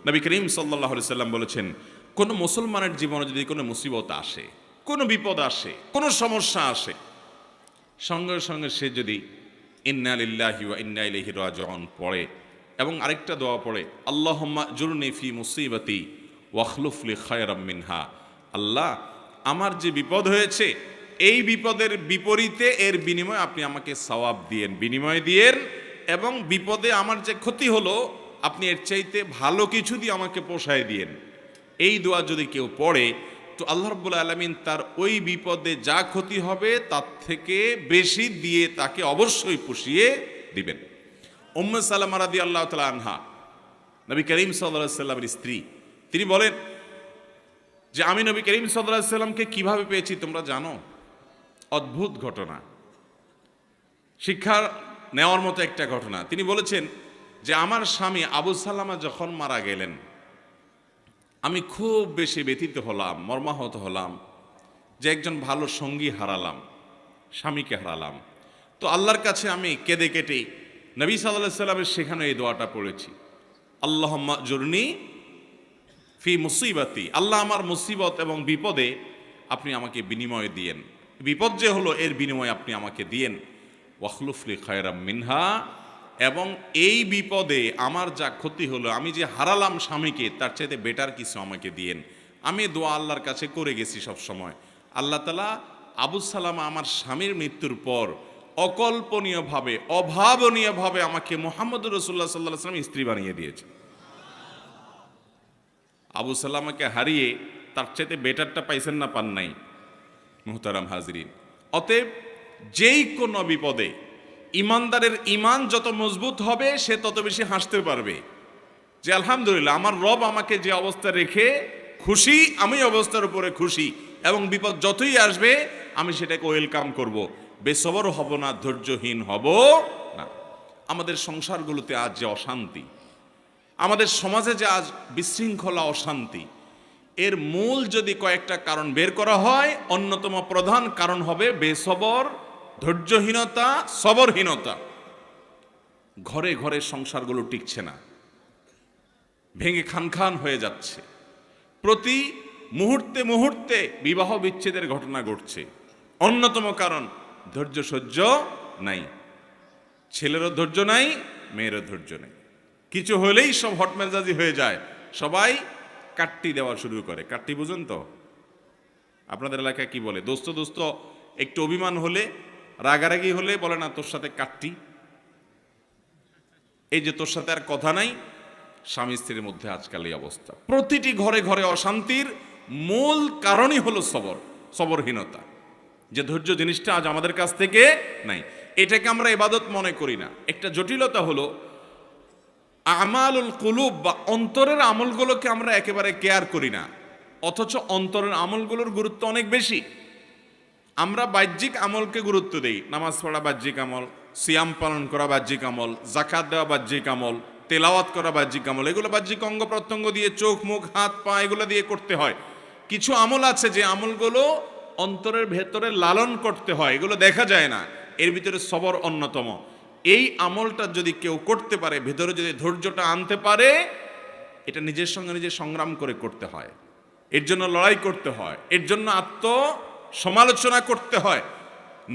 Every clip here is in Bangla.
নবী করিম সাল্লাল্লাহু আলাইহি সাল্লাম বলেছেন, কোনো মুসলমানের জীবনে যদি কোনো মুসিবত আসে, কোনো বিপদ আসে, কোনো সমস্যা আসে, সঙ্গে সঙ্গে সে যদি ইন্না লিল্লাহি ওয়া ইন্না ইলাইহি রাজিউন পড়ে এবং আরেকটা দোয়া পড়ে, আল্লাহুম্মা জুরনি ফি মুসিবাতি ওয়াখলুফ লি খায়রাম মিনহা, আল্লাহ আমার যে বিপদ হয়েছে এই বিপদের বিপরীতে এর বিনিময়ে আপনি আমাকে সওয়াব দিয়েন, বিনিময় দিয়েন, এবং বিপদে আমার যে ক্ষতি হলো আপনি এর চাইতে ভালো কিছু দিয়ে আমাকে পোষায় দিয়েন। এই দোয়া যদি কেউ পড়ে তো আল্লাহ রাব্বুল আলামিন তার ওই বিপদে যা ক্ষতি হবে তার থেকে বেশি দিয়ে তাকে অবশ্যই পুষিয়ে দিবেন। উম্মে সালামা রাদিয়াল্লাহু তাআলা আনহা, নবী করিম সাল্লাল্লাহু আলাইহি সাল্লামের স্ত্রী, তিনি বলেন যে আমি নবী করিম সাল্লাল্লাহু আলাইহি সাল্লামকে কিভাবে পেয়েছি তোমরা জানো? অদ্ভুত ঘটনা, শিক্ষা নেওয়ার মতো একটা ঘটনা। তিনি বলেছেন যে আমার স্বামী আবু সালামা যখন মারা গেলেন আমি খুব বেশি ব্যথিত হলাম, মর্মাহত হলাম যে একজন ভালো সঙ্গী হারালাম, স্বামীকে হারালাম। তো আল্লাহর কাছে আমি কেঁদে কেটে নবী সাল্লাল্লাহু আলাইহি সাল্লামের শেখানো এই দোয়াটা পড়েছি, আল্লাহুম্মা জুরনি ফি মুসিবাতি, আল্লাহ আমার মুসিবত এবং বিপদে আপনি আমাকে বিনিময় দিয়েন, বিপদ যে হলো এর বিনিময় আপনি আমাকে দিয়েন, ওয়াখলুফ লি খায়রাম মিনহা, এবং এই বিপদে আমার যা ক্ষতি হলো, আমি যে হারালাম স্বামীকে, তার চাইতে বেটার কিছু আমাকে দিয়েন। আমি দোয়া আল্লাহর কাছে করে গেছি সব সময়। আল্লাহ তাআলা আবু সালামা আমার স্বামীর মৃত্যুর পর অকল্পনীয়ভাবে, অভাবনীয়ভাবে আমাকে মুহাম্মদুর রাসূলুল্লাহ সাল্লাল্লাহু আলাইহি ওয়াসাল্লাম স্ত্রী বানিয়ে দিয়েছে। আবু সালামাকে হারিয়ে তার চাইতে বেটারটা পাইছেন না, পান নাই? মুহতারাম হাজরিন, অতএব যেই কোনো বিপদে ইমানদারের ইমান যত মজবুত হবে সে তত বেশি হাসতে পারবে যে আলহামদুলিল্লাহ আমার রব আমাকে যে অবস্থা রেখে খুশি, আমি অবস্থার উপরে খুশি, এবং বিপদ যতই আসবে আমি সেটাকে ওয়েলকাম করব, বেসবর হব না, ধৈর্যহীন হব না। আমাদের সংসারগুলোতে আজ যে অশান্তি, আমাদের সমাজে যে আজ বিশৃঙ্খলা, অশান্তি, এর মূল যদি কয়েকটা কারণ বের করা হয়, অন্যতম প্রধান কারণ হবে বেসবর, ধৈর্যহীনতা, সবরহীনতা। ঘরে ঘরে সংসারগুলো টিকছে না, ভেঙে খান খান হয়ে যাচ্ছে, প্রতি মুহূর্তে মুহূর্তে বিবাহ বিচ্ছেদের ঘটনা ঘটছে। অন্যতম কারণ ধৈর্য সহ্য নাই, ছেলেরও ধৈর্য নাই, মেয়েরও ধৈর্য নেই, কিছু হলেই সব হটমেজাজি হয়ে যায়, সবাই কাট্টি দেওয়া শুরু করে। কাট্টি বুঝেন তো? আপনাদের এলাকায় কি বলে? দোস্ত দোস্ত একটু অভিমান হলে, রাগারাগি হলে বলে না তোর সাথে কাট্টি, এই যে তোর সাথে আর কথা নাই। স্বামী স্ত্রীর মধ্যে আজকাল এই অবস্থা, প্রতিটি ঘরে ঘরে অশান্তির মূল কারণই হলো সবরহীনতা, যে ধৈর্য জিনিসটা আজ আমাদের কাছ থেকে নাই। এটাকে আমরা ইবাদত মনে করি না। একটা জটিলতা হলো আমালুল কুলুব বা অন্তরের আমলগুলোকে আমরা একেবারে কেয়ার করি না, অথচ অন্তরের আমলগুলোর গুরুত্ব অনেক বেশি। আমরা বাহ্যিক আমলকে গুরুত্ব দেই, নামাজ পড়া বাহ্যিক আমল, সিয়াম পালন করা বাহ্যিক আমল, যাকাত দেওয়া বাহ্যিক আমল, তেলাওয়াত করা বাহ্যিক আমল, এগুলো বাহ্যিক অঙ্গ প্রত্যঙ্গ দিয়ে, চোখ মুখ হাত পা এগুলো দিয়ে করতে হয়। কিছু আমল আছে যে আমলগুলো অন্তরের ভেতরে লালন করতে হয়, এগুলো দেখা যায় না, এর ভিতরে সবর অন্যতম। এই আমলটা যদি কেউ করতে পারে, ভেতরে যদি ধৈর্যটা আনতে পারে, এটা নিজের সঙ্গে নিজে সংগ্রাম করে করতে হয়, এর জন্য লড়াই করতে হয়, এর জন্য সমালোচনা করতে হয়,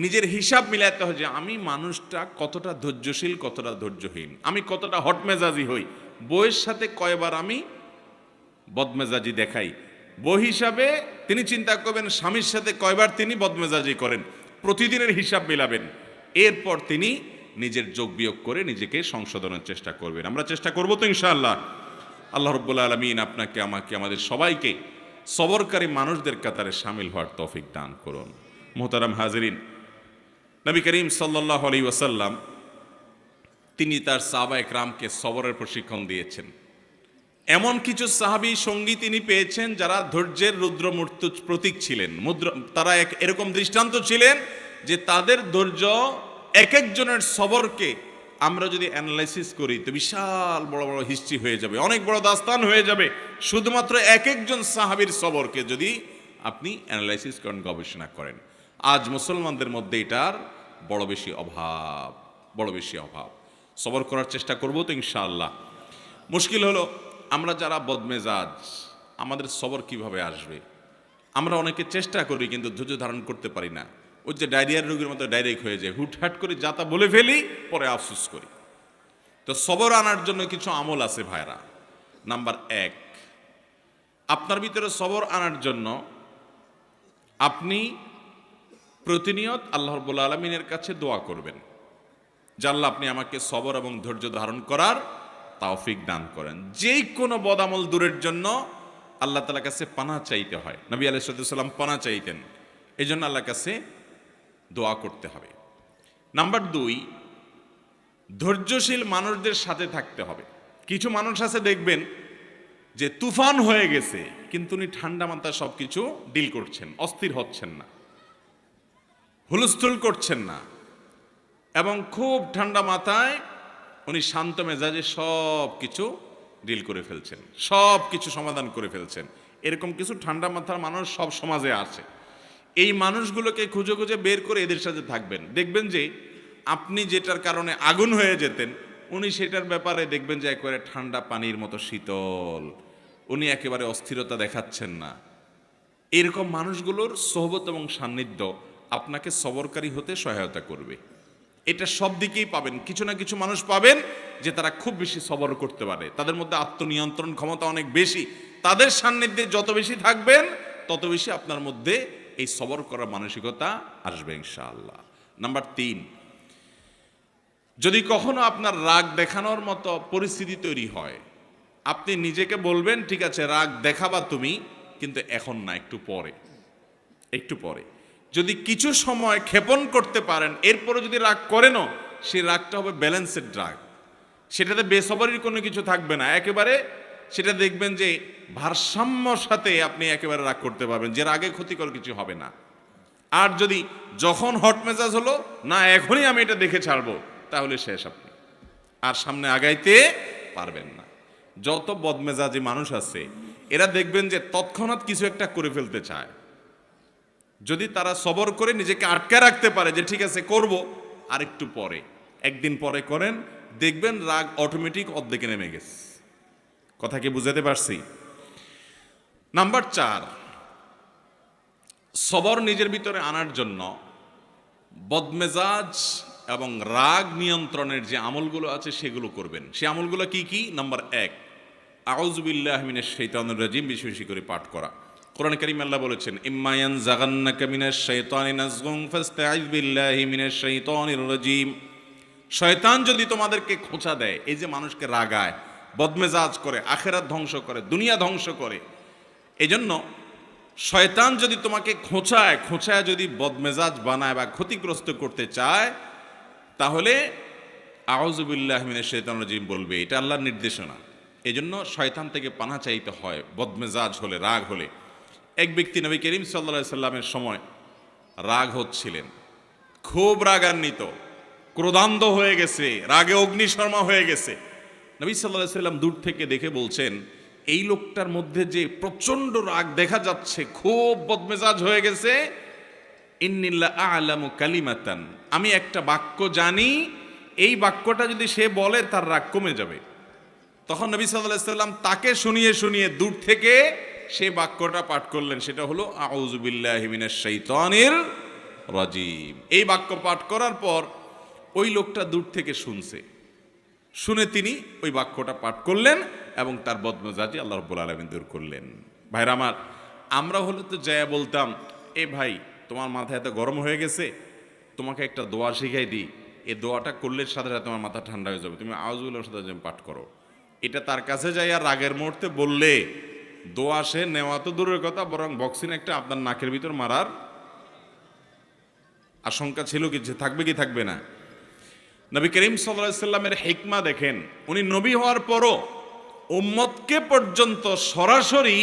নিজের হিসাব মিলাতে হয় যে আমি মানুষটা কতটা ধৈর্যশীল, কতটা ধৈর্যহীন, আমি কতটা হটমেজাজি হই, বউয়ের সাথে কয়বার আমি বদমেজাজি দেখাই, বউ হিসাবে তিনি চিন্তা করবেন স্বামীর সাথে কয়বার তিনি বদমেজাজি করেন, প্রতিদিনের হিসাব মিলাবেন, এরপর তিনি নিজের যোগ বিয়োগ করে নিজেকে সংশোধনের চেষ্টা করবেন। আমরা চেষ্টা করবো তো ইনশাআল্লাহ। আল্লাহ রাব্বুল আলামিন আপনাকে, আমাকে, আমাদের সবাইকে সবরকারী মানুষদের কাতারে শামিল হওয়ার তৌফিক দান করুন। মুহতারাম হাজিরিন, নবী করিম সাল্লাল্লাহু আলাইহি ওয়াসাল্লাম তিনি তার সাহাবায়ে কেরামকে সবরের প্রশিক্ষণ দিয়েছেন। এমন কিছু সাহাবী সঙ্গী তিনি পেয়েছেন যারা ধৈর্যের রুদ্রমূর্ত প্রতীক ছিলেন, তারা এরকম দৃষ্টান্ত ছিলেন যে তাদের ধৈর্য, এক একজনের সবরকে আমরা যদি অ্যানালাইসিস করি তো বিশাল বড় বড় হিস্ট্রি হয়ে যাবে, অনেক বড় দাস্তান হয়ে যাবে, শুধুমাত্র এক একজন সাহাবীর সবরকে যদি আপনি অ্যানালাইসিস করেন, গবেষণা করেন। আজ মুসলমানদের মধ্যে এটার বড় বেশি অভাব। সবর করার চেষ্টা করবো তো ইনশাআল্লাহ। মুশকিল হলো আমরা যারা বদমেজাজ, আমাদের সবর কিভাবে আসবে? আমরা অনেকে চেষ্টা করি কিন্তু ধৈর্য ধারণ করতে পারি না। ওই যে ডায়রিয়ার রোগীর মতো ডাইরেক্ট হয়ে যায়, হুটহাট করে যা তা বলে ফেলি, পরে আফসোস করি। তো সবর আনার জন্য কিছু আমল আছে ভাইরা। নাম্বার 1, আপনার ভিতরে সবর আনার জন্য আপনি প্রতিনিয়ত আল্লাহ রাব্বুল আলামিনের কাছে দোয়া করবেন যে আল্লাহ আপনি আমাকে সবর এবং ধৈর্য ধারণ করার তৌফিক দান করেন। যেই কোনো বদামল দূরের জন্য আল্লাহ তাআলার কাছে পানাহ চাইতে হয়। নবী আলাইহিস সালাম পানাহ চাইতেন, এই জন্য আল্লাহর কাছে দোয়া করতে হবে। নাম্বার 2, ধৈর্যশীল মানুষদের সাথে থাকতে হবে। কিছু মানুষ আছে দেখবেন যে তুফান হয়ে গেছে, কিন্তু উনি ঠান্ডা মাথায় সব কিছু ডিল করছেন, অস্থির হচ্ছেন না, হুলস্থুল করছেন না, এবং খুব ঠান্ডা মাথায় উনি শান্ত মেজাজে সব কিছু ডিল করে ফেলছেন, সব কিছু সমাধান করে ফেলছেন। এরকম কিছু ঠান্ডা মাথার মানুষ সব সমাজে আছে। এই মানুষগুলোকে খুঁজে খুঁজে বের করে এদের সাথে থাকবেন। দেখবেন যে আপনি যেটার কারণে আগুন হয়ে যেতেন, উনি সেটার ব্যাপারে দেখবেন যে একেবারে ঠান্ডা পানির মতো শীতল, উনি একেবারে অস্থিরতা দেখাচ্ছেন না। এরকম মানুষগুলোর সোহবত এবং সান্নিধ্য আপনাকে সবরকারী হতে সহায়তা করবে। এটা সব দিকেই পাবেন। কিছু না কিছু মানুষ পাবেন যে তারা খুব বেশি সবর করতে পারে, তাদের মধ্যে আত্মনিয়ন্ত্রণ ক্ষমতা অনেক বেশি। তাদের সান্নিধ্যে যত বেশি থাকবেন তত বেশি আপনার মধ্যে এই সবর করার মানসিকতা আসবে ইনশাআল্লাহ। নাম্বার 3, যদি কখনো আপনার রাগ দেখানোর মতো পরিস্থিতি তৈরি হয়, আপনি নিজেকে বলবেন ঠিক আছে রাগ দেখাবা তুমি, কিন্তু এখন না, একটু পরে, একটু পরে। যদি কিছু সময় ক্ষেপণ করতে পারেন, এরপরে যদি রাগ করেনও, সেই রাগটা হবে ব্যালেন্সের রাগ, সেটাতে বেসবরির কোনো কিছু থাকবে না, একেবারে সেটা দেখবেন যে ভারসাম্যর সাথে আপনি একেবারে রাগ করতে পারবেন, যে রাগে ক্ষতিকর কিছু হবে না। আর যদি যখন হট মেজাজ হলো না এখনই আমি এটা দেখে ছাড়বো, তাহলে শেষ, আপনি আর সামনে আগাইতে পারবেন না। যত বদমেজাজি মানুষ আছে এরা দেখবেন যে তৎক্ষণাৎ কিছু একটা করে ফেলতে চায়। যদি তারা সবর করে নিজেকে আটকে রাখতে পারে যে ঠিক আছে করব, আর একটু পরে, একদিন পরে করেন, দেখবেন রাগ অটোমেটিক অর্ধেকে নেমে গেছে। কথা কি বুঝাতে পারছি? নাম্বার 4, সবর নিজের ভিতরে আনার জন্য বদমেজাজ এবং রাগ নিয়ন্ত্রণের যে আমলগুলো আছে সেগুলো করবেন। সে আমলগুলো কি কি? নাম্বার 1, আউযু বিল্লাহি মিনাশ শাইতানির রাজিম, বেশি বেশি করে পাঠ করা। কোরআন কারীম আল্লাহ বলেছেন ইম্মা ইয়ানজাগান্নাকা মিনাশ শাইতানি নাজগুন ফাস্তাইয বিল্লাহি মিনাশ শাইতানির রাজিম। শয়তান যদি তোমাদেরকে খোঁচা দেয়, এই যে মানুষকে রাগায়, বদমেজাজ করে, আখিরাত ধ্বংস করে, দুনিয়া ধ্বংস করে, এজন্য শয়তান যদি তোমাকে খোঁচায় যদি বদমেজাজ বানায় বা ক্ষতিগ্রস্ত করতে চায়, তাহলে আউযু বিল্লাহি মিনাশ শাইতানির রাজিম বলবে। এটা আল্লাহর নির্দেশনা। এজন্য শয়তান থেকে পানাহ চাইতে হয় বদমেজাজ হলে, রাগ হলে। এক ব্যক্তি নবী করিম সাল্লাল্লাহু আলাইহি সাল্লামের সময় রাগ হচ্ছিলেন, খুব রাগান্বিত, ক্রোধান্ধ হয়ে গেছে, রাগে অগ্নিশর্মা হয়ে গেছে। নবী সাল্লাল্লাহু আলাইহি সাল্লাম দূর থেকে দেখে বলছেন এই লোকটার মধ্যে যে প্রচন্ড রাগ দেখা যাচ্ছে, খুব বদমেজাজ হয়ে গেছে, ইন্নিল্লা আ'লামু কালিমাতান, আমি একটা বাক্য জানি, এই বাক্যটা যদি সে বলে তার রাগ কমে যাবে। তখন নবী সাল্লাল্লাহু আলাইহি সাল্লাম তাকে শুনিয়ে শুনিয়ে দূর থেকে সেই বাক্যটা পাঠ করলেন, সেটা হলো আউযু বিল্লাহি মিনাশ শাইতানির রাজিম। এই বাক্য পাঠ করার পর ওই লোকটা দূর থেকে শুনে তিনি ওই বাক্যটা পাঠ করলেন এবং তার বদমেজাজি আল্লাহ রাব্বুল আলামিন দূর করলেন। ভাইরা আমার, আমরা হলে তো যায়া বলতাম এ ভাই তোমার মাথা এত গরম হয়ে গেছে, তোমাকে একটা দোয়া শিখাই দিই, এই দোয়াটা করলে সাথে সাথে তোমার মাথা ঠান্ডা হয়ে যাবে, তুমি আউযু বিল্লাহি মিনাশ শাইতানির রাজিম পাঠ করো। এটা তার কাছে যাই আর রাগের মুহূর্তে বললে দোয়া সে নেওয়া তো দূরের কথা, বরং বক্সিন একটা আপনার নাকের ভিতর মারার আশঙ্কা ছিল, কি থাকবে কি থাকবে না? নবী করিম সাল্লাল্লাহু আলাইহি সাল্লামের হিকমা দেখেন, উনি নবী হওয়ার পরও উম্মতকে পর্যন্ত সরাসরি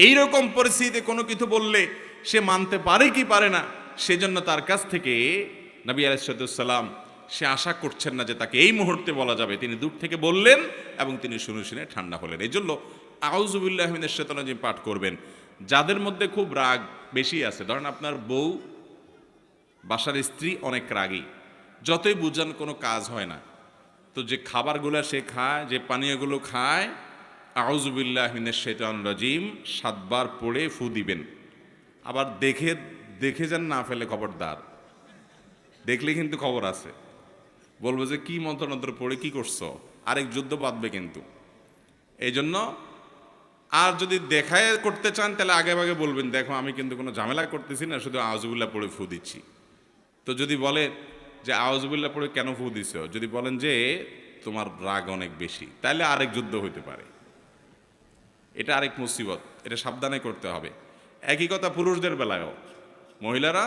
এইরকম পরিস্থিতিতে কোনো কিছু বললে সে মানতে পারে কি পারে না, সেজন্য তার কাছ থেকে নবী আলাইহিস সালাম সে আশা করছেন না যে তাকে এই মুহূর্তে বলা যাবে, তিনি দূর থেকে বললেন এবং তিনি শুনে শুনে ঠান্ডা হলেন। এই জন্য আউযু বিল্লাহি মিনাশ শাইতানির রাজিম পাঠ করবেন। যাদের মধ্যে খুব রাগ বেশি আছে, ধরেন আপনার বউ, বাসার স্ত্রী অনেক রাগী, যতই বুঝান কোনো কাজ হয় না, তো যে খাবারগুলো সে খায়, যে পানীয়গুলো খায়, আউযু বিল্লাহি মিনাশ শাইতানির রাজিম 7 বার পড়ে ফু দিবেন। আবার দেখে দেখে যেন না ফেলে, খবরদার। দেখলে কিন্তু খবর আছে, বলবো যে কি মন্ত্রণন্ত্র পড়ে কি করছো, আরেক যুদ্ধ বাঁধবে কিন্তু। এই জন্য আর যদি দেখায় করতে চান তাহলে আগে আগে বলবেন, দেখো আমি কিন্তু কোনো ঝামেলা করতেছি না, শুধু আউযুবিল্লাহ পড়ে ফু দিচ্ছি। তো যদি বলে যে আউযুবিল্লাহ পড়ে কেন ফু দিছ, যদি বলেন যে তোমার রাগ অনেক বেশি, তাহলে আরেক যুদ্ধ হইতে পারে। এটা আরেক মুসিবত, এটা সাবধানে করতে হবে। একই কথা পুরুষদের বেলায়ও, মহিলারা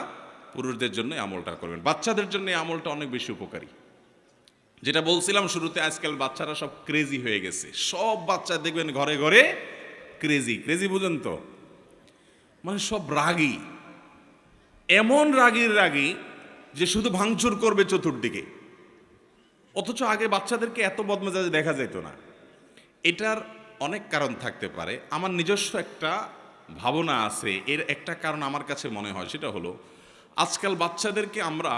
পুরুষদের জন্য আমলটা করবেন। বাচ্চাদের জন্য এই আমলটা অনেক বেশি উপকারী। যেটা বলছিলাম শুরুতে, আজকাল বাচ্চারা সব ক্রেজি হয়ে গেছে। সব বাচ্চা দেখবেন ঘরে ঘরে ক্রেজি। ক্রেজি বুঝেন তো, মানে সব রাগী, এমন রাগী যে শুধু ভাঙচুর করবে চতুর্দিকে। অথচ আগে বাচ্চাদেরকে এত বদমেজাজে দেখা যেত না। এটার অনেক কারণ থাকতে পারে। আমার নিজস্ব একটা ভাবনা আছে। এর একটা কারণ আমার কাছে মনে হয়, সেটা হলো আজকাল বাচ্চাদেরকে আমরা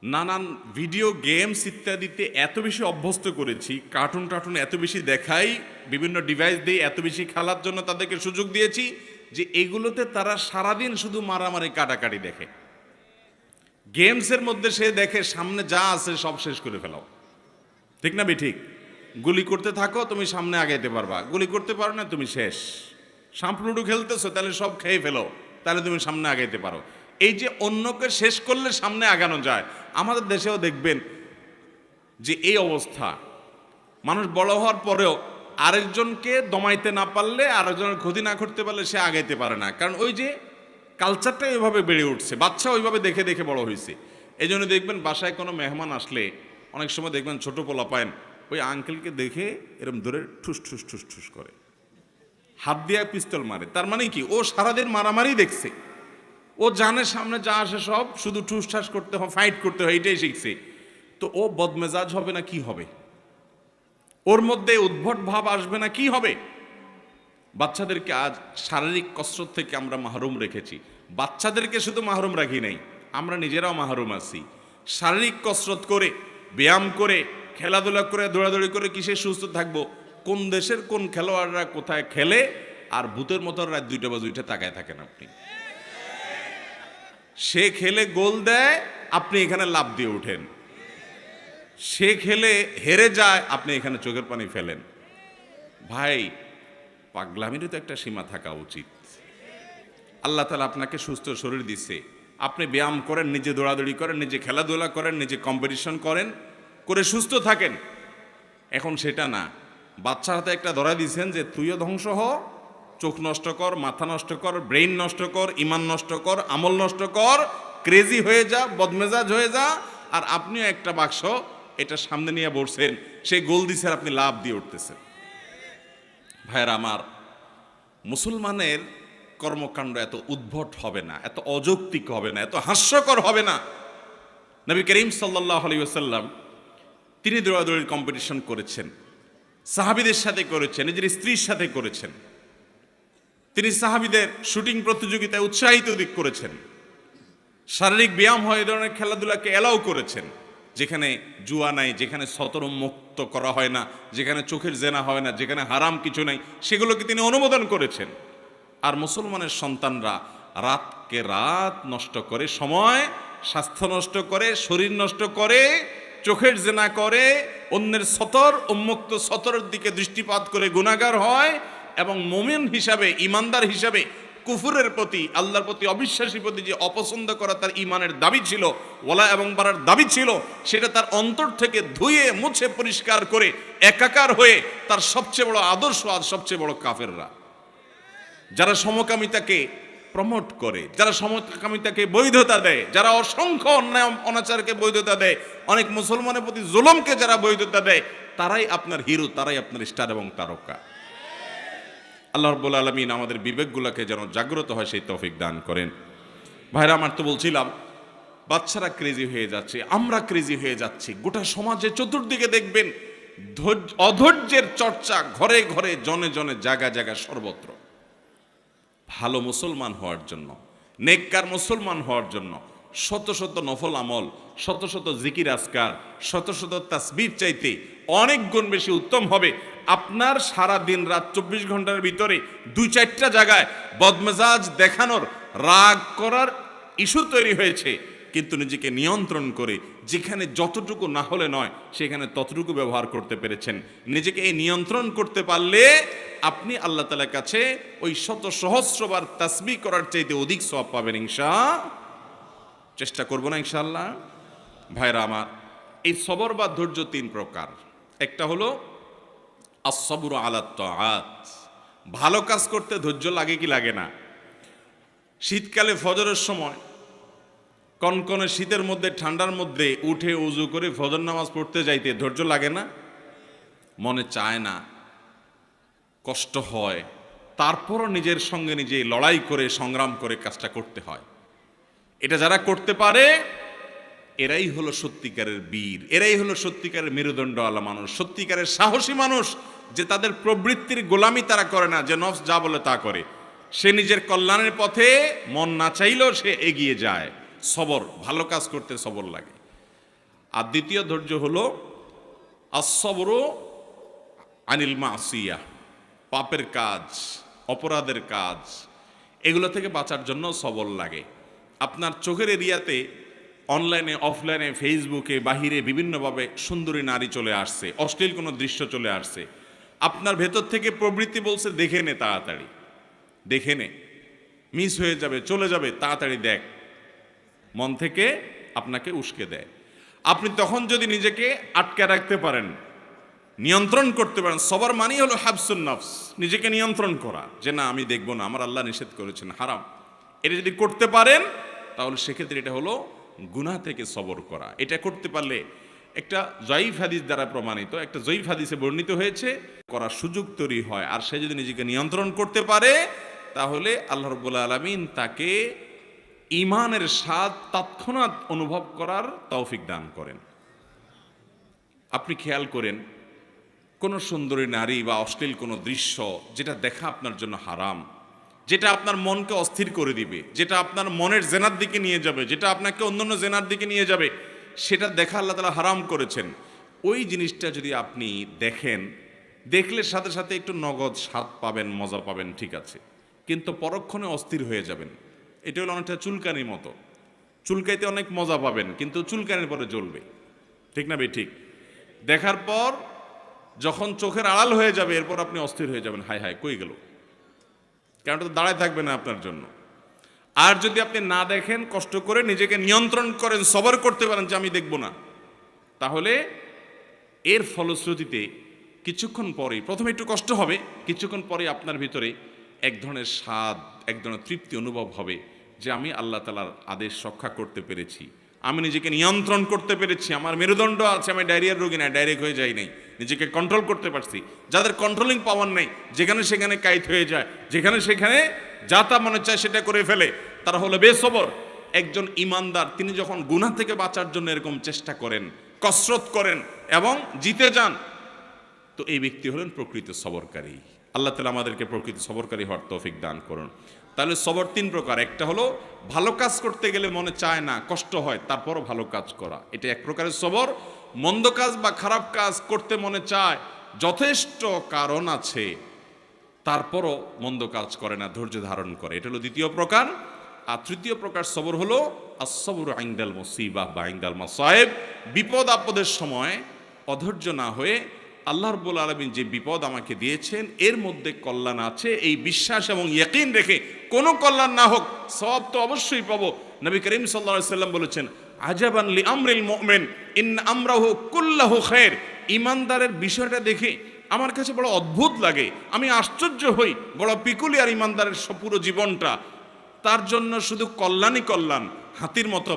নানান ভিডিও গেমস ইত্যাদিতে এত বেশি অভ্যস্ত করেছি, কার্টুন এত বেশি দেখাই, বিভিন্ন ডিভাইস দিয়ে এত বেশি খেলার জন্য তাদেরকে সুযোগ দিয়েছি যে এগুলোতে তারা সারাদিন শুধু মারামারি কাটাকাটি দেখে। গেমসের মধ্যে সে দেখে সামনে যা আছে সব শেষ করে ফেলাও, ঠিক না ঠিক? গুলি করতে থাকো, তুমি সামনে আগাইতে পারবা। গুলি করতে পারো না, তুমি শেষ। সাম্পলুডু খেলতেছো, তাহলে সব খেয়ে ফেলো, তাহলে তুমি সামনে আগাইতে পারো। এই যে অন্যকে শেষ করলে সামনে আগানো যায়, আমাদের দেশেও দেখবেন যে এই অবস্থা। মানুষ বড় হওয়ার পরেও আরেকজনকে দমাইতে না পারলে, আরেকজনের ক্ষতি না করতে পারলে সে আগাইতে পারে না। কারণ ওই যে কালচারটা ওইভাবে বেড়ে উঠছে, বাচ্চা ওইভাবে দেখে দেখে বড় হয়েছে। এই জন্য দেখবেন বাসায় কোনো মেহমান আসলে অনেক সময় দেখবেন ছোট পোলা পায়েন ওই আঙ্কেলকে দেখে এরকম ধরে ঠুস ঠুস ঠুস ঠুস করে, হাত দিয়ে পিস্তল মারে। তার মানে কি, ও সারাদিন মারামারি দেখছে, ও জানে সামনে যা আসে সব শুধু ঠুস ঠাস করতে হয়, ফাইট করতে হয়, এটাই শিখছে। তো ও বদমেজাজ হবে না কি হবে? ওর মধ্যে উদ্ভট ভাব আসবে না কি হবে? বাচ্চাদেরকে আজ শারীরিক কসরত থেকে আমরা মাহরুম রেখেছি। বাচ্চাদেরকে শুধু মাহরুম রাখি নাই, আমরা নিজেরাও মাহরুম আছি। শারীরিক কসরত করে, ব্যায়াম করে, খেলাধুলা করে, দৌড়াদৌড়ি করে কিসে সুস্থ থাকবো? কোন দেশের কোন খেলোয়াড়রা কোথায় খেলে, আর ভূতের মতো রাত 2টা বা 2টা তাকায় থাকেন আপনি। সে খেলে গোল দেয়, আপনি এখানে লাফ দিয়ে উঠেন। সে খেলে হেরে যায়, আপনি এখানে চোখের পানি ফেলেন। ভাই, পাগলামিরও তো একটা সীমা থাকা উচিত। আল্লাহ তাআলা আপনাকে সুস্থ শরীর দিচ্ছে, আপনি ব্যায়াম করেন, নিজে দৌড়াদৌড়ি করেন, নিজে খেলাধুলা করেন, নিজে কম্পিটিশন করেন, করে সুস্থ থাকেন। এখন সেটা না, বাচ্চার হাতে একটা ধরা দিয়েছেন যে তুইও ধ্বংস হ, চোখ নষ্ট কর, মাথা নষ্ট কর, ব্রেইন নষ্ট কর, ইমান নষ্ট কর, আমল নষ্ট কর, ক্রেজি হয়ে যা, বদমেজাজ হয়ে যা। আর আপনিও একটা বাক্স এটা সামনে নিয়ে বসছেন, সেই গোল দিছেন, আপনি লাভ দিয়ে উঠতেছেন। ভাইয়েরা আমার, মুসলমানের কর্মকাণ্ড এত উদ্ভট হবে না, এত অযৌক্তিক হবে না, এত হাস্যকর হবে না। নবী করিম সাল্লাল্লাহু আলাইহি ওয়াসাল্লাম তিনি দৌড়াদৌড়ির কম্পিটিশন করেছেন, সাহাবীদের সাথে করেছেন, নিজের স্ত্রীর সাথে করেছেন। তিনি সাহাবীদের শুটিং প্রতিযোগিতায় উৎসাহিত করেছেন। শারীরিক ব্যায়াম হয়, এই ধরনের খেলাধুলাকে এলাও করেছেন। যেখানে জুয়া নাই, যেখানে সতর মুক্ত করা হয় না, যেখানে চোখের জেনা হয় না, যেখানে হারাম কিছু নাই, সেগুলোকে তিনি অনুমোদন করেছেন। আর মুসলমানের সন্তানরা রাতকে রাত নষ্ট করে, সময় স্বাস্থ্য নষ্ট করে, শরীর নষ্ট করে, চোখের জেনা করে, অন্যের সতর উন্মুক্ত সতরের দিকে দৃষ্টিপাত করে গুনাহগার হয়, এবং মুমিন হিসাবে, ইমানদার হিসাবে কুফুরের প্রতি, আল্লাহর প্রতি, অবিশ্বাসীর প্রতি যে অপছন্দ করা তার ইমানের দাবি ছিল, ওয়ালা এবং বারার দাবি ছিল, সেটা তার অন্তর থেকে ধুয়ে মুছে পরিষ্কার করে একাকার হয়ে তার সবচেয়ে বড় আদর্শ আজ সবচেয়ে বড় কাফেররা, যারা সমকামিতাকে প্রমোট করে, যারা সমকামিতাকে বৈধতা দেয়, যারা অসংখ্য অন্যায় অনাচারকে বৈধতা দেয়, অনেক মুসলমানের প্রতি জুলুমকে যারা বৈধতা দেয়, তারাই আপনার হিরো, তারাই আপনার স্টার এবং তারকা। আল্লাহ রাব্বুল আলামিন আমাদের বিবেকগুলোকে যেন জাগ্রত হয় সেই তৌফিক দান করেন। ভাইরা আমার, তো বলছিলাম বাচ্চারা ক্রেজি হয়ে যাচ্ছে, আমরা ক্রেজি হয়ে যাচ্ছি। গোটা সমাজে চতুর্দিকে দেখবেন অধৈর্যের চর্চা, ঘরে ঘরে, জনে জনে, জায়গা জায়গা, সর্বত্র। ভালো মুসলমান হওয়ার জন্য, নেককার মুসলমান হওয়ার জন্য শত শত নফল আমল, শত শত জিকির আজকার, শত শত তাসবিহ চাইতে অনেক গুণ বেশি উত্তম হবে আপনার সারা দিন রাত 24 ঘন্টার ভিতরে 2-4টা জায়গায় বদমেজাজ দেখানোর, রাগ করার ইস্যু তৈরি হয়েছে, কিন্তু নিজেকে নিয়ন্ত্রণ করে যেখানে যতটুকু না হলে নয় সেখানে ততটুকু ব্যবহার করতে পেরেছেন। নিজেকে এই নিয়ন্ত্রণ করতে পারলে আপনি আল্লাহ তাআলার কাছে ওই শত সহস্রবার তাসবিহ করার চাইতে অধিক সওয়াব পাবেন চেষ্টা করব না ইনশাআল্লাহ। ভাইরা আমার, এই সবর বা ধৈর্য 3 প্রকার। একটা হলো আস-সবরু আলা তাআত, ভালো কাজ করতে ধৈর্য লাগে কি লাগে না? শীতকালে ফজরের সময় কনকনে শীতের মধ্যে, ঠান্ডার মধ্যে উঠে উজু করে ফজর নামাজ পড়তে যাইতে ধৈর্য লাগে না? মনে চায় না, কষ্ট হয়, তারপরও নিজের সঙ্গে নিজে লড়াই করে সংগ্রাম করে কাজটা করতে হয়। এটা যারা করতে পারে এরাই হলো সত্যিকারের বীর, এরাই হলো সত্যিকারের মেরুদণ্ডওয়ালা মানুষ, সত্যিকারের সাহসী মানুষ, যে তাদের প্রবৃত্তির গোলামি তারা করে না, যে নফস যা বলে তা করে। সে নিজের কল্যাণের পথে মন না চাইলেও সে এগিয়ে যায়। সবর, ভালো কাজ করতে সবর লাগে। আর দ্বিতীয় ধৈর্য হলো আস-সবরু আনিল মাসিয়া, পাপের কাজ, অপরাধের কাজ, এগুলো থেকে বাঁচার জন্য সবর লাগে। আপনার চোখের এরিয়াতে অনলাইনে, অফলাইনে, ফেসবুকে, বাহিরে বিভিন্নভাবে সুন্দরী নারী চলে আসছে, অশ্লীল কোনো দৃশ্য চলে আসছে। আপনার ভেতর থেকে প্রবৃত্তি বলছে দেখে নে, তাড়াতাড়ি দেখে নে, মিস হয়ে যাবে, চলে যাবে, তাড়াতাড়ি দেখ। মন থেকে আপনাকে উস্কে দেয়। আপনি তখন যদি নিজেকে আটকে রাখতে পারেন, নিয়ন্ত্রণ করতে পারেন, সবার মানেই হলো হাবসুন নফস, নিজেকে নিয়ন্ত্রণ করা, যে না আমি দেখবো না, আমার আল্লাহ নিষেধ করেছেন হারাম। এটা যদি করতে পারেন তাহলে সেক্ষেত্রে এটা হলো গুনাহ থেকে সবর করা। এটা করতে পারলে একটা জয়ীফ হাদিস দ্বারা প্রমাণিত, একটা জয়ীফ হাদিসে বর্ণিত হয়েছে, করার সুযোগ তৈরি হয়। আর সে যদি নিজেকে নিয়ন্ত্রণ করতে পারে তাহলে আল্লাহ রাব্বুল আলামিন তাকে ঈমানের স্বাদ তৎক্ষণাৎ অনুভব করার তৌফিক দান করেন। আপনি খেয়াল করেন, কোনো সুন্দরী নারী বা অশ্লীল কোনো দৃশ্য যেটা দেখা আপনার জন্য হারাম, যেটা আপনার মনকে অস্থির করে দিবে, যেটা আপনার মনের জেনার দিকে নিয়ে যাবে, যেটা আপনাকে অন্যান্য জেনার দিকে নিয়ে যাবে, সেটা দেখা আল্লাহ তাআলা হারাম করেছেন। ওই জিনিসটা যদি আপনি দেখেন, দেখলে সাথে সাথে একটু নগদ স্বাদ পাবেন, মজা পাবেন, ঠিক আছে, কিন্তু পরক্ষণে অস্থির হয়ে যাবেন। এটা হলো অনেকটা চুলকানির মতো, চুলকাইতে অনেক মজা পাবেন কিন্তু চুলকানির পরে জ্বলবে, ঠিক না? ঠিক। দেখার পর যখন চোখের আড়াল হয়ে যাবে এরপর আপনি অস্থির হয়ে যাবেন, হায় হায় কই গেল, কারণ তো দাঁড়ায় থাকবে না আপনার জন্য। আর যদি আপনি না দেখেন, কষ্ট করে নিজেকে নিয়ন্ত্রণ করেন, সবর করতে পারেন যে আমি দেখব না, তাহলে এর ফলশ্রুতিতে কিছুক্ষণ পরে, প্রথমে একটু কষ্ট হবে, কিছুক্ষণ পরে আপনার ভিতরে এক ধরনের স্বাদ, এক ধরনের তৃপ্তি অনুভব হবে যে আমি আল্লাহ তাআলার আদেশ রক্ষা করতে পেরেছি, আমি নিজেকে নিয়ন্ত্রণ করতে পেরেছি, আমার মেরুদণ্ড আছে, আমি ডায়রিয়ার রোগী না, ডাইরেক্ট হয়ে যাই নাই, নিজেকে কন্ট্রোল করতে পারছি। যাদের কন্ট্রোলিং পাওয়ার নেই, যেখানে সেখানে কাইত হয়ে যায়, যেখানে সেখানে যা তা মনে চায় সেটা করে ফেলে, তারা হলো বেসবর। একজন ইমানদার তিনি যখন গুনাহ থেকে বাঁচার জন্য এরকম চেষ্টা করেন, কসরত করেন এবং জিতে যান, তো এই ব্যক্তি হলেন প্রকৃত সবরকারী। আল্লাহ তাআলা আমাদেরকে প্রকৃত সবরকারী হওয়ার তৌফিক দান করুন। তাহলে সবর 3 প্রকার। একটা হলো ভালো কাজ করতে গেলে মনে চায় না, কষ্ট হয়, তারপরও ভালো কাজ করা, এটা এক প্রকারের সবর। মন্দ কাজ বা খারাপ কাজ করতে মনে চায়, যথেষ্ট কারণ আছে, তারপরও মন্দ কাজ করে না, ধৈর্য ধারণ করে, এটা হলো দ্বিতীয় প্রকার। আর তৃতীয় প্রকার সবর হলো আস-সবরু ইনদাল মুসিবাহ বা ইনদাল মাসায়েব, বিপদ আপদের সময় অধৈর্য না হয়ে আল্লাহ রাব্বুল আলামিন যে বিপদ আমাকে দিয়েছেন এর মধ্যে কল্যাণ আছে, এই বিশ্বাস এবং ইয়াকিন রেখে কোনো কল্যাণ না হোক, সওয়াব তো অবশ্যই পাবো। নবী করিম সাল্লাল্লাহু আলাইহি সাল্লাম বলেছেন, আজাবান লি আমরিল মুমিন ইন আমরাহু কুল্লাহু খায়র। ইমানদারের বিষয়টা দেখে আমার কাছে বড় অদ্ভুত লাগে, আমি আশ্চর্য হই, বড় পিকুলিয়ার ইমানদারের পুরো জীবনটা, তার জন্য শুধু কল্যাণই কল্যাণ, হাতির মতো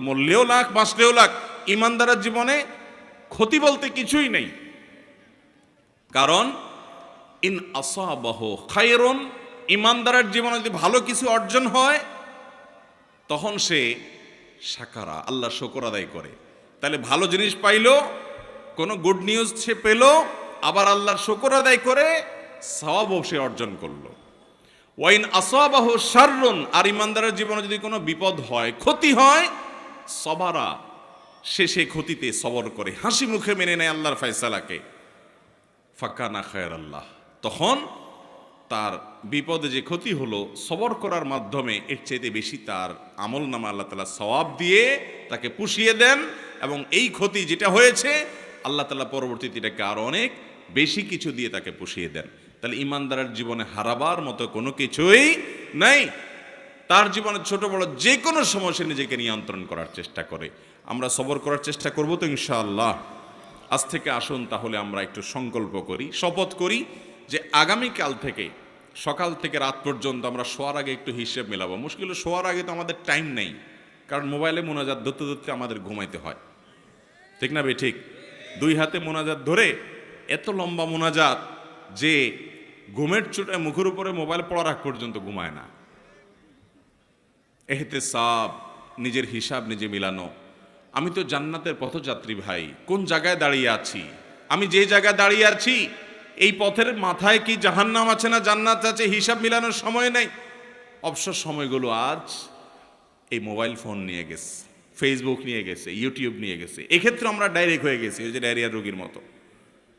মরলেও লাখ, বাঁচলেও লাখ, ইমানদারের জীবনে ক্ষতি বলতে কিছুই নেই। কারণ ইন আসাবাহু খায়রুন, ইমানদারের জীবনে যদি ভালো কিছু অর্জন হয় তখন সে শাকারা, আল্লাহ শুকর আদায় করে। তাহলে ভালো জিনিস পাইলো, কোনো গুড নিউজ সে পেল, আবার আল্লাহর শুকর আদায় করে সওয়াবও সে অর্জন করলো। ওয়াইন আসাবাহু শাররুন, আর ইমানদারের জীবনে যদি কোনো বিপদ হয়, ক্ষতি হয়, সবারা, সে সেই ক্ষতিতে সবর করে, হাসি মুখে মেনে নেয় আল্লাহর ফয়সালাকে। ফাকানা খায়রাল্লাহ, তখন তার বিপদে যে ক্ষতি হলো সবর করার মাধ্যমে এর চাইতে বেশি তার আমল নামা আল্লাহ তাআলা সওয়াব দিয়ে তাকে পুষিয়ে দেন, এবং এই ক্ষতি যেটা হয়েছে আল্লাহ তাআলা পরবর্তীতে এটাকে আরো অনেক বেশি কিছু দিয়ে তাকে পুষিয়ে দেন। তাহলে ইমানদারের জীবনে হারাবার মতো কোনো কিছুই নাই। তার জীবনে ছোট বড় যে কোনো সমস্যা নিজেকে নিয়ন্ত্রণ করার চেষ্টা করে। আমরা সবর করার চেষ্টা করব তো ইনশাআল্লাহ। আজ থেকে আসুন তাহলে আমরা একটু সংকল্প করি, শপথ করি যে আগামীকাল থেকে সকাল থেকে রাত পর্যন্ত আমরা শোয়ার আগে একটু হিসেব মেলাবো। মুশকিল শোয়ার আগে তো আমাদের টাইম নেই, কারণ মোবাইলে মোনাজাত ধরতে ধরতে আমাদের ঘুমাইতে হয়, ঠিক না ভাই? ঠিক। দুই হাতে মোনাজাত ধরে এত লম্বা মোনাজাত যে ঘুমের চোটে মুখের উপরে মোবাইল পড়ার আগ পর্যন্ত ঘুমায় না। এহতেসাব, নিজের হিসাব নিজে মিলানো। আমি তো জান্নাতের পথযাত্রী ভাই, কোন জায়গায় দাঁড়িয়ে আছি? আমি যে জায়গায় দাঁড়িয়ে আছি এই পথের মাথায় কি জাহান্নাম আছে না জান্নাত আছে? হিসাব মিলানোর সময় নেই। অবসর সময়গুলো আজ এই মোবাইল ফোন নিয়ে গেছে, ফেসবুক নিয়ে গেছে, ইউটিউব নিয়ে গেছে। এক্ষেত্রে আমরা ডাইরেক্ট হয়ে গেছি ওই যে ডায়রিয়ার রোগীর মতো,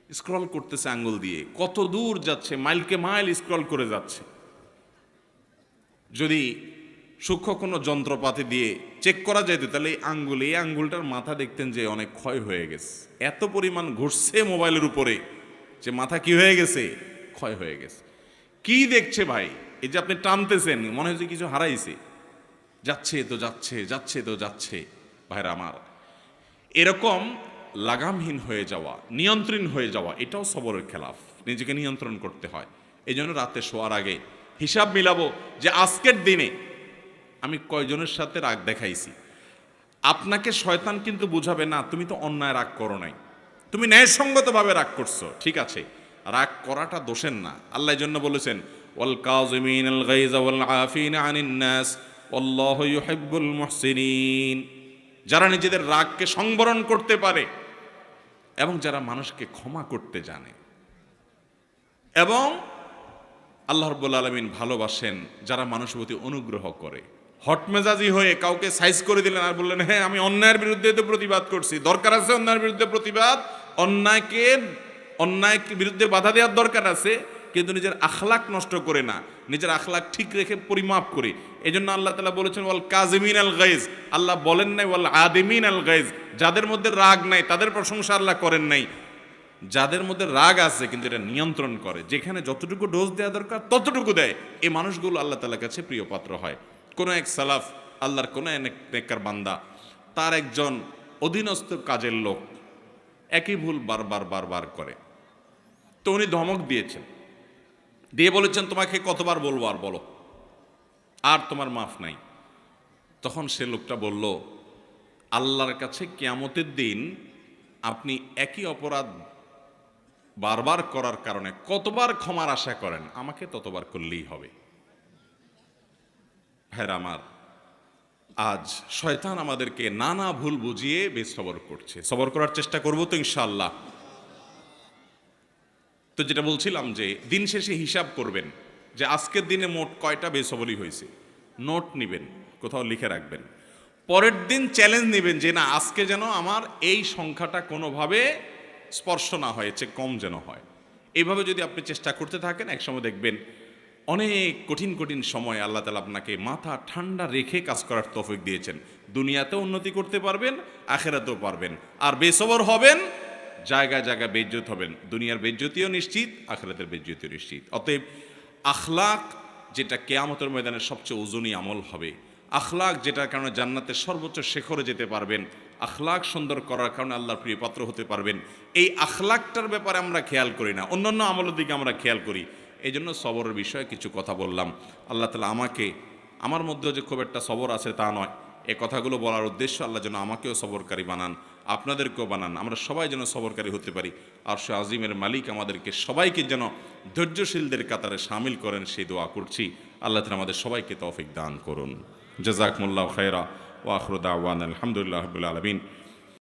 স্ক্রল করতেছে আঙ্গুল দিয়ে, কত দূর যাচ্ছে, মাইলকে মাইল স্ক্রল করে যাচ্ছে। যদি সূক্ষ্ম কোনো যন্ত্রপাতি দিয়ে চেক করা যেত তাহলে এই আঙ্গুলটার মাথা দেখতেন যে অনেক ক্ষয় হয়ে গেছে। এত পরিমাণ ঘুরছে মোবাইলের উপরে যে মাথা কি হয়ে গেছে, ক্ষয় হয়ে গেছে। কি দেখছে ভাই? এই যে আপনি টানতেছেন, মনে হচ্ছে কিছু হারাইছে, যাচ্ছে তো যাচ্ছে, যাচ্ছে তো যাচ্ছে। ভাইরা আমার, এরকম লাগামহীন হয়ে যাওয়া, নিয়ন্ত্রণ হয়ে যাওয়া, এটাও সবরের খেলাফ। নিজেকে নিয়ন্ত্রণ করতে হয়। এই জন্য রাতে শোয়ার আগে হিসাব মিলাবো যে আজকের দিনে আমি কয়জনের সাথে রাগ দেখাইছি। আপনাকে শয়তান কিন্তু বুঝাবে না তুমি তো অন্যায় রাগ করো নাই, তুমি ন্যায়সঙ্গতভাবে রাগ করছো, ঠিক আছে। রাগ করাটা দোষের না। আল্লাহ এই জন্য বলেছেন ওয়াল কাযিমিনাল গায়যা ওয়াল আফিনা আনিন নাস আল্লাহু ইউহিব্বুল মুহসিনিন। যারা নিজেদের রাগকে সংবরণ করতে পারে এবং যারা মানুষকে ক্ষমা করতে জানে, এবং আল্লাহ রাব্বুল আলামিন ভালোবাসেন যারা মানুষের প্রতি অনুগ্রহ করে। হটমেজাজি হয়ে কাউকে সাইজ করে দিলেন আর বললেন হ্যাঁ আমি অন্যায়ের বিরুদ্ধে তো প্রতিবাদ করছি, দরকার আছে অন্যায়ের বিরুদ্ধে প্রতিবাদ, অন্যায় বিরুদ্ধে বাধা দেওয়ার দরকার আছে, কিন্তু নিজের আখলাক নষ্ট করে না, নিজের আখলাক ঠিক রেখে পরিমাপ করি। এই জন্য আল্লাহ তাআলা বলেছেন ওয়াল কাযিমিন আল গায়জ। আল্লাহ বলেন নাই ওয়াল আদিমিন আল গায়জ, যাদের মধ্যে রাগ নাই তাদের প্রশংসা আল্লাহ করেন নাই। যাদের মধ্যে রাগ আছে কিন্তু এটা নিয়ন্ত্রণ করে, যেখানে যতটুকু ডোজ দেওয়া দরকার ততটুকু দেয়, এই মানুষগুলো আল্লাহ তাআলার কাছে প্রিয় পাত্র হয়। কোন এক সালাফ, আল্লাহর কোন এক নেককার বান্দা, তার একজন অধীনস্থ কাজের লোক একই ভুল বারবার করে, তো উনি ধমক দিয়েছেন, দিয়ে বলেছেন তোমাকে কতবার বলবো আর বলো, আর তোমার মাফ নাই। তখন সে লোকটা বলল আল্লাহর কাছে কিয়ামতের দিন আপনি একই অপরাধ বারবার করার কারণে কতবার ক্ষমার আশা করেন, আমাকে ততবার করলেই হবে। ভাইরা আমার, আজ শয়তান আমাদেরকে নানা ভুল বুঝিয়ে বেসবর করছে। সবর করার চেষ্টা করব তো ইনশাআল্লাহ। তো যেটা বলছিলাম যে দিন শেষে হিসাব করবেন যে আজকের দিনে মোট কয়টা বেসবরি হয়েছে, নোট নিবেন, কোথাও লিখে রাখবেন। পরের দিন চ্যালেঞ্জ নেবেন যে না আজকে যেন আমার এই সংখ্যাটা কোনোভাবে স্পর্শ না হয়েছে, কম যেন হয়। এইভাবে যদি আপনি চেষ্টা করতে থাকেন একসময় দেখবেন অনেক কঠিন কঠিন সময় আল্লাহ তাআলা আপনাকে মাথা ঠান্ডা রেখে কাজ করার তৌফিক দিয়েছেন। দুনিয়াতেও উন্নতি করতে পারবেন, আখিরাতেও পারবেন। আর বেসবর হবেন, জায়গায় জায়গায় বেইজ্জত হবেন, দুনিয়ার বেইজ্জতিও নিশ্চিত, আখিরাতের বেইজ্জতিও নিশ্চিত। অতএব আখলাক যেটা কিয়ামতের ময়দানে সবচেয়ে ওজনী আমল হবে, আখলাক যেটার কারণে জান্নাতের সর্বোচ্চ শিখরে যেতে পারবেন, আখলাক সুন্দর করার কারণে আল্লাহর প্রিয় পাত্র হতে পারবেন, এই আখলাকটার ব্যাপারে আমরা খেয়াল করি না, অন্যান্য আমলের দিকে আমরা খেয়াল করি। এই জন্য সবরের বিষয়ে কিছু কথা বললাম। আল্লাহ তাআলা আমাকে, আমার মধ্যেও যে খুব একটা সবর আছে তা নয়, এ কথাগুলো বলার উদ্দেশ্য আল্লাহ যেন আমাকেও সবরকারী বানান, আপনাদেরকেও বানান, আমরা সবাই যেন সবরকারী হতে পারি। আর সে আজিমের মালিক আমাদেরকে সবাইকে যেন ধৈর্যশীলদের কাতারে শামিল করেন, সেই দোয়া করছি। আল্লাহ তাআলা আমাদের সবাইকে তৌফিক দান করুন। জাযাকুমুল্লাহু খায়রা ওয়া আখিরু দাওয়ানা আলহামদুলিল্লাহি রাব্বিল আলামিন।